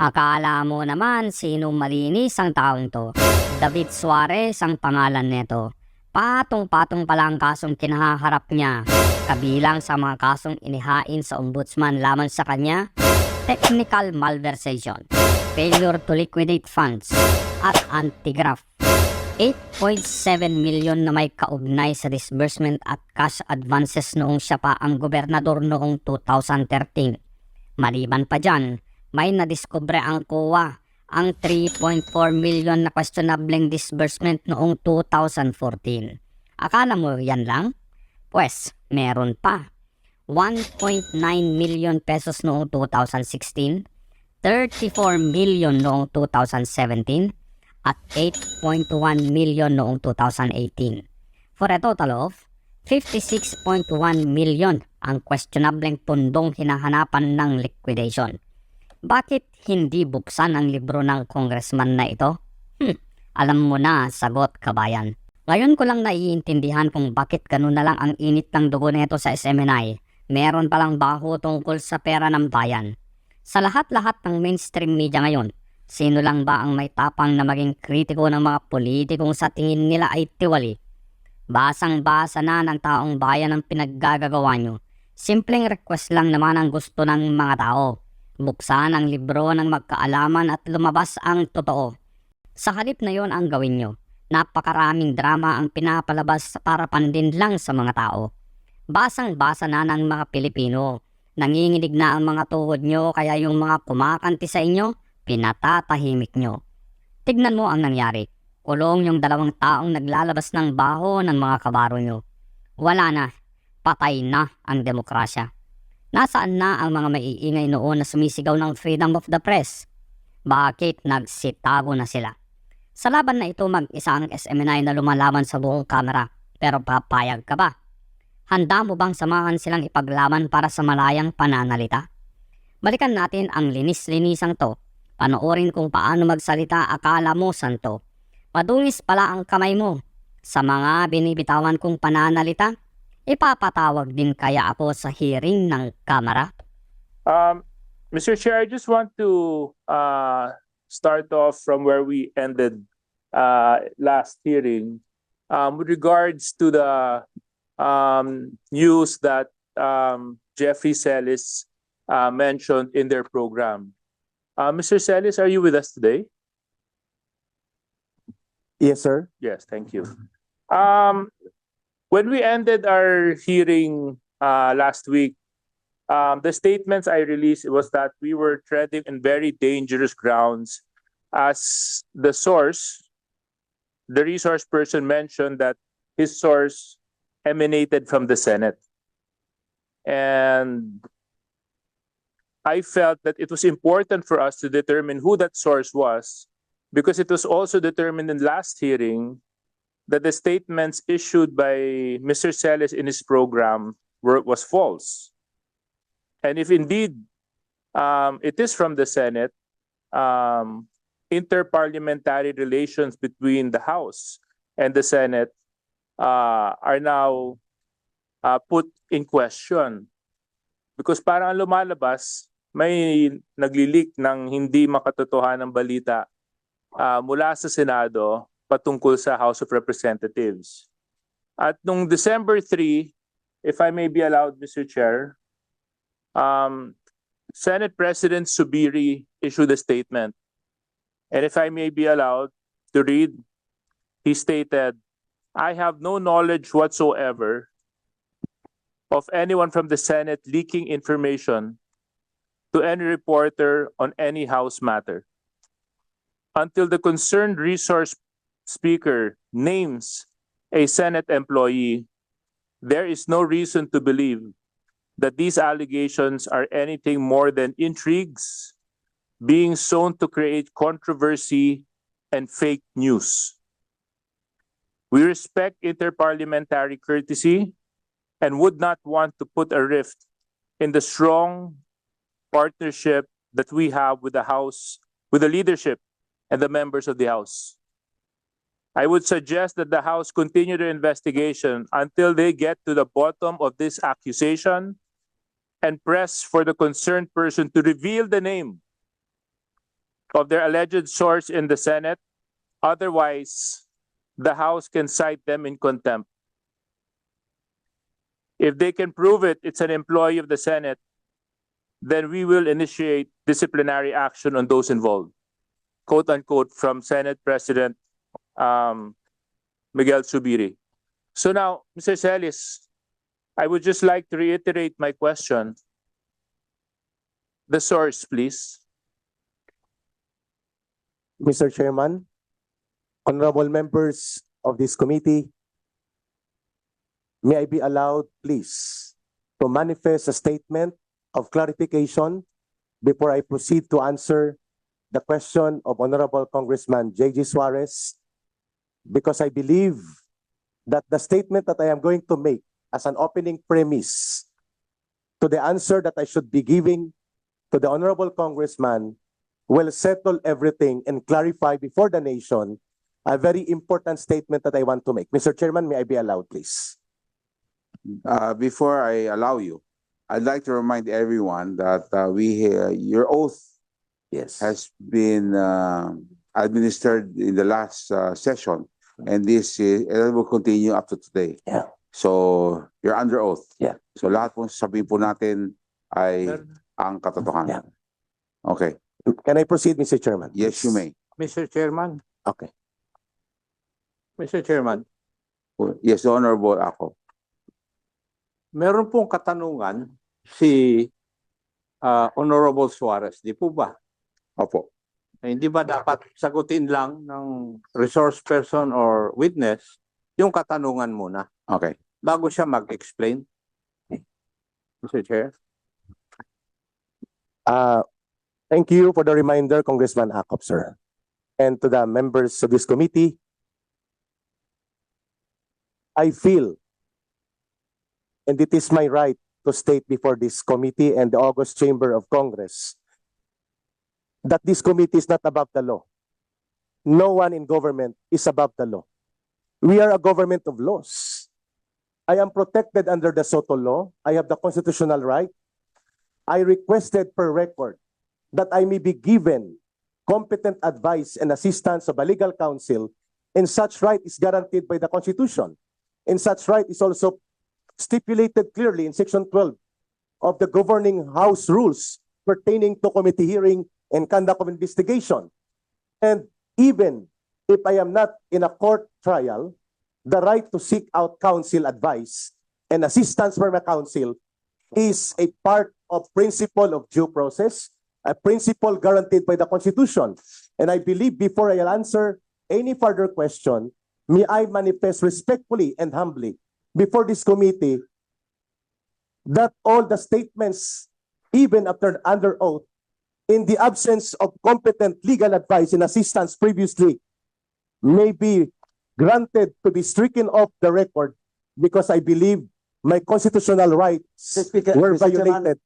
Akala mo naman sino malinis ang taong to. David Suarez ang pangalan nito. Patong-patong pala ang kasong kinaharap niya. Kabilang sa mga kasong inihain sa ombudsman laban sa kanya, technical malversation, failure to liquidate funds, at anti-graft. 8.7 million na may kaugnay sa disbursement at cash advances noong siya pa ang gobernador noong 2013. Maliban pa dyan, may nadiskubre ang COA ang 3.4 million na questionableng disbursement noong 2014. Akala mo yan lang? Pues, meron pa. 1.9 million pesos noong 2016, 34 million noong 2017, at 8.1 million noong 2018. For a total of 56.1 million ang questionableng pundong hinahanapan ng liquidation. Bakit hindi buksan ang libro ng congressman na ito? Alam mo na, sagot kabayan. Ngayon ko lang naiintindihan kung bakit ganun na lang ang init ng dugo nito sa SMNI. Meron palang baho tungkol sa pera ng bayan. Sa lahat-lahat ng mainstream media ngayon, sino lang ba ang may tapang na maging kritiko ng mga politikong sa tingin nila ay tiwali? Basang-basa na ng taong bayan ang pinaggagawa nyo. Simpleng request lang naman ang gusto ng mga tao. Buksan ang libro ng magkaalaman at lumabas ang totoo. Sa halip na yon ang gawin nyo. Napakaraming drama ang pinapalabas para pandin lang sa mga tao. Basang-basa na ng mga Pilipino. Nanginginig na ang mga tuhod nyo kaya yung mga kumakanti sa inyo, pinatatahimik nyo. Tignan mo ang nangyari. Kulong yung 2 taong naglalabas ng baho ng mga kabaro nyo. Wala na. Patay na ang demokrasya. Nasaan na ang mga maiingay noon na sumisigaw ng freedom of the press? Bakit nagsitago na sila? Sa laban na ito mag-isa ang SMNI na lumalaban sa buong kamera, pero papayag ka ba? Handa mo bang samahan silang ipaglaban para sa malayang pananalita? Balikan natin ang linis-linisang to. Panoorin kung paano magsalita akala mo santo. Madungis pala ang kamay mo. Sa mga binibitawan kong pananalita, ipapatawag din kaya ako sa hearing ng kamera? Mr. Chair, I just want to start off from where we ended last hearing with regards to the news that Jeffrey Celis mentioned in their program. Mr. Celis, are you with us today? Yes, sir. Yes, thank you. When we ended our hearing last week, the statements I released was that we were treading in very dangerous grounds as the resource person mentioned that his source emanated from the Senate. And I felt that it was important for us to determine who that source was because it was also determined in last hearing that the statements issued by Mr. Celis in his program was false. And if indeed it is from the Senate, interparliamentary relations between the House and the Senate are now put in question. Because parang ang lumalabas, may nagli-leak ng hindi makatotohanang balita mula sa Senado patungkol sa House of Representatives. At nung December 3, if I may be allowed, Mr. Chair, Senate President Subiri issued a statement. And if I may be allowed to read, he stated, "I have no knowledge whatsoever of anyone from the Senate leaking information to any reporter on any House matter. Until the concerned resource speaker names a Senate employee, there is no reason to believe that these allegations are anything more than intrigues being sown to create controversy and fake news. We respect interparliamentary courtesy and would not want to put a rift in the strong partnership that we have with the House, with the leadership and the members of the House. I would suggest that the House continue their investigation until they get to the bottom of this accusation and press for the concerned person to reveal the name of their alleged source in the Senate. Otherwise, the House can cite them in contempt. If they can prove it's an employee of the Senate, then we will initiate disciplinary action on those involved. Quote unquote from Senate President Miguel Zubiri. So now, Mr. Celis, I would just like to reiterate my question. The source, please. Mr. Chairman, honorable members of this committee, may I be allowed, please, to manifest a statement of clarification before I proceed to answer the question of Honorable Congressman J.G. Suarez, because I believe that the statement that I am going to make as an opening premise to the answer that I should be giving to the Honorable Congressman will settle everything and clarify before the nation a very important statement that I want to make. Mr. Chairman, may I be allowed, please? Before I allow you, I'd like to remind everyone that your oath Yes. has been administered in the last session, and it will continue up to today. Yeah. So you're under oath. Yeah. So lahat po sabihin po natin ay ang katotohanan. Okay. Can I proceed, Mr. Chairman? Yes, you may. Mr. Chairman, Okay. Mr. Chairman, Yes, Honorable ako. meron pong katanungan si Honorable Suarez, di po ba? Opo. Hindi ba dapat sagutin lang ng resource person or witness yung katanungan muna Okay. bago siya mag-explain? Mr. Chair? Thank you for the reminder, Congressman Acop, sir. And to the members of this committee, I feel, and it is my right to state before this committee and the August Chamber of Congress, that this committee is not above the law. No one in government is above the law. We are a government of laws. I am protected under the Soto law. I have the constitutional right. I requested per record that I may be given competent advice and assistance of a legal counsel, and such right is guaranteed by the Constitution. And such right is also stipulated clearly in Section 12 of the governing House rules pertaining to committee hearing and conduct of investigation. And even if I am not in a court trial, the right to seek out counsel advice and assistance from a counsel is a part of principle of due process, a principle guaranteed by the Constitution. And I believe before I'll answer any further question, may I manifest respectfully and humbly before this committee that all the statements, even after under oath, in the absence of competent legal advice and assistance previously, may be granted to be stricken off the record because I believe my constitutional rights were violated